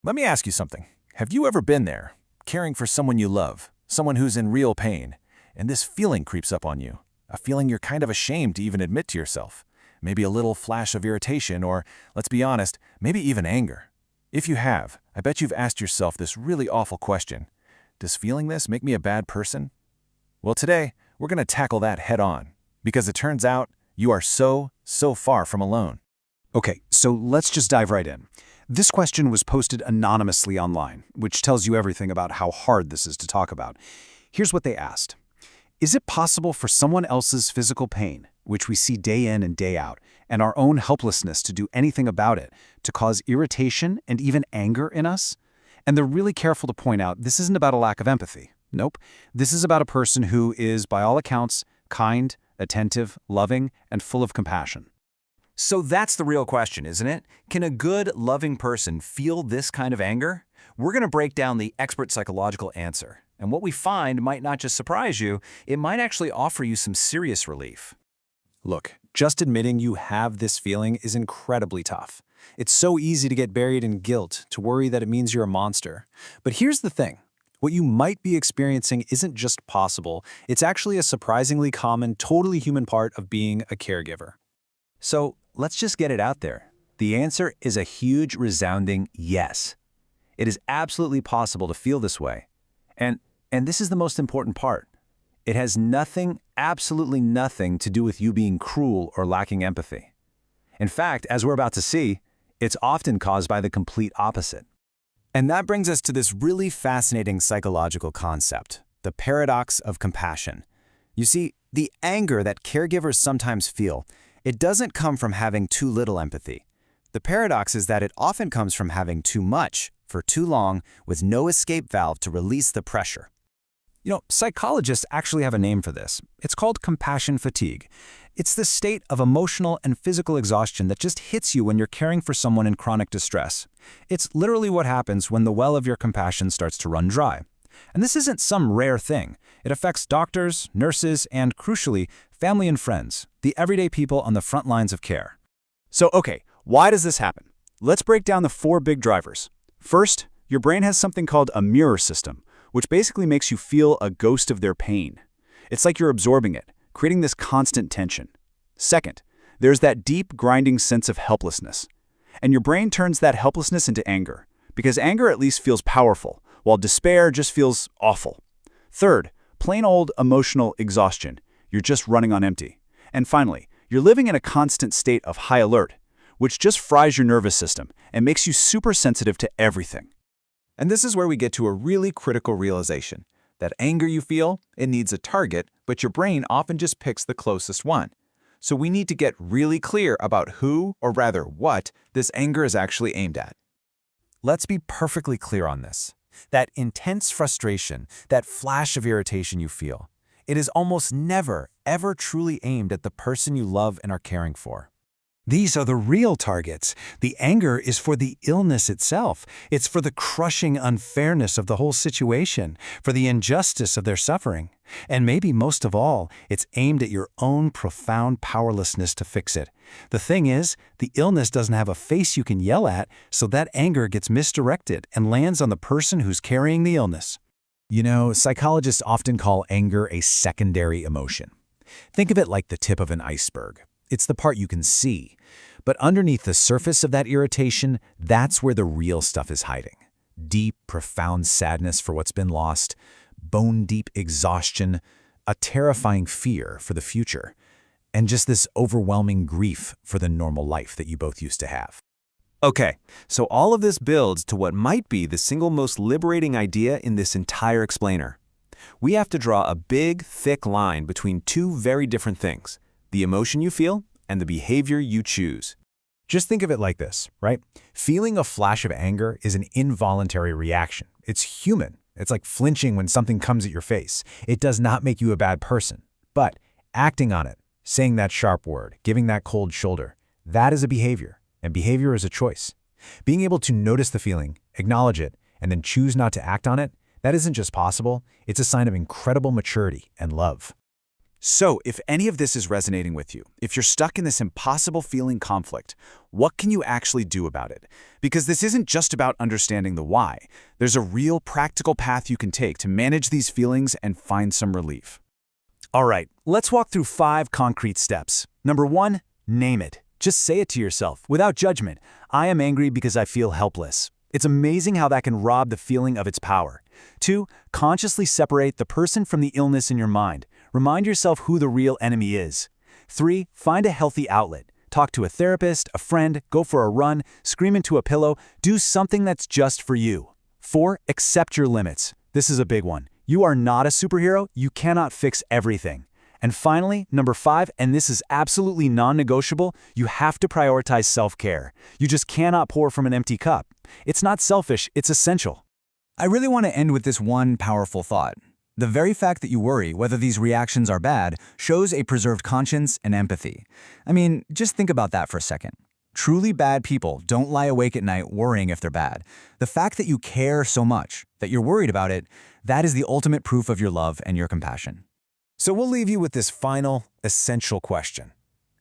Let me ask you something. Have you ever been there, caring for someone you love, someone who's in real pain, and this feeling creeps up on you? A feeling you're kind of ashamed to even admit to yourself. Maybe a little flash of irritation or, let's be honest, maybe even anger. If you have, I bet you've asked yourself this really awful question. Does feeling this make me a bad person? Well, today, we're going to tackle that head on, because it turns out you are so far from alone. Okay, so let's just dive right in. This question was posted anonymously online, which tells you everything about how hard this is to talk about. Here's what they asked. Is it possible for someone else's physical pain, which we see day in and day out, and our own helplessness to do anything about it, to cause irritation and even anger in us? And they're really careful to point out this isn't about a lack of empathy. Nope. This is about a person who is, by all accounts, kind, attentive, loving, and full of compassion. So that's the real question, isn't it? Can a good, loving person feel this kind of anger? We're going to break down the expert psychological answer. And what we find might not just surprise you, it might actually offer you some serious relief. Look, just admitting you have this feeling is incredibly tough. It's so easy to get buried in guilt, to worry that it means you're a monster. But here's the thing. What you might be experiencing isn't just possible. It's actually a surprisingly common, totally human part of being a caregiver. So let's just get it out there. The answer is a huge, resounding yes. It is absolutely possible to feel this way. And this is the most important part. It has nothing, absolutely nothing to do with you being cruel or lacking empathy. In fact, as we're about to see, it's often caused by the complete opposite. And that brings us to this really fascinating psychological concept, the paradox of compassion. You see, the anger that caregivers sometimes feel, it doesn't come from having too little empathy. The paradox is that it often comes from having too much, for too long, with no escape valve to release the pressure. You know, psychologists actually have a name for this. It's called compassion fatigue. It's the state of emotional and physical exhaustion that just hits you when you're caring for someone in chronic distress. It's literally what happens when the well of your compassion starts to run dry. And this isn't some rare thing. It affects doctors, nurses, and, crucially, family and friends, the everyday people on the front lines of care. So, okay, why does this happen? Let's break down the 4 big drivers. First, your brain has something called a mirror system, which basically makes you feel a ghost of their pain. It's like you're absorbing it, creating this constant tension. Second, there's that deep, grinding sense of helplessness. And your brain turns that helplessness into anger, because anger at least feels powerful, while despair just feels awful. Third, plain old emotional exhaustion. You're just running on empty. And finally, you're living in a constant state of high alert, which just fries your nervous system and makes you super sensitive to everything. And this is where we get to a really critical realization. That anger you feel, it needs a target, but your brain often just picks the closest one. So we need to get really clear about who, or rather what, this anger is actually aimed at. Let's be perfectly clear on this. That intense frustration, that flash of irritation you feel, it is almost never, ever truly aimed at the person you love and are caring for. These are the real targets. The anger is for the illness itself. It's for the crushing unfairness of the whole situation, for the injustice of their suffering. And maybe most of all, it's aimed at your own profound powerlessness to fix it. The thing is, the illness doesn't have a face you can yell at, so that anger gets misdirected and lands on the person who's carrying the illness. You know, psychologists often call anger a secondary emotion. Think of it like the tip of an iceberg. It's the part you can see. But underneath the surface of that irritation, that's where the real stuff is hiding. Deep, profound sadness for what's been lost, bone-deep exhaustion, a terrifying fear for the future, and just this overwhelming grief for the normal life that you both used to have. Okay, so all of this builds to what might be the single most liberating idea in this entire explainer. We have to draw a big, thick line between two very different things. The emotion you feel, and the behavior you choose. Just think of it like this, right? Feeling a flash of anger is an involuntary reaction. It's human. It's like flinching when something comes at your face. It does not make you a bad person. But acting on it, saying that sharp word, giving that cold shoulder, that is a behavior, and behavior is a choice. Being able to notice the feeling, acknowledge it, and then choose not to act on it, that isn't just possible, it's a sign of incredible maturity and love. So, if any of this is resonating with you, if you're stuck in this impossible feeling conflict, what can you actually do about it? Because this isn't just about understanding the why. There's a real practical path you can take to manage these feelings and find some relief. All right, let's walk through 5 concrete steps. Number 1, name it. Just say it to yourself, without judgment. I am angry because I feel helpless. It's amazing how that can rob the feeling of its power. 2, consciously separate the person from the illness in your mind. Remind yourself who the real enemy is. 3, find a healthy outlet. Talk to a therapist, a friend, go for a run, scream into a pillow, do something that's just for you. 4, accept your limits. This is a big one. You are not a superhero, you cannot fix everything. And finally, number 5, and this is absolutely non-negotiable, you have to prioritize self-care. You just cannot pour from an empty cup. It's not selfish, it's essential. I really want to end with this one powerful thought. The very fact that you worry whether these reactions are bad shows a preserved conscience and empathy. I mean, just think about that for a second. Truly bad people don't lie awake at night worrying if they're bad. The fact that you care so much, that you're worried about it, that is the ultimate proof of your love and your compassion. So we'll leave you with this final, essential question.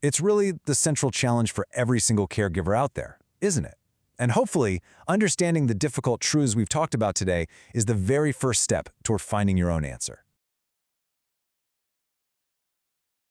It's really the central challenge for every single caregiver out there, isn't it? And hopefully, understanding the difficult truths we've talked about today is the very first step toward finding your own answer.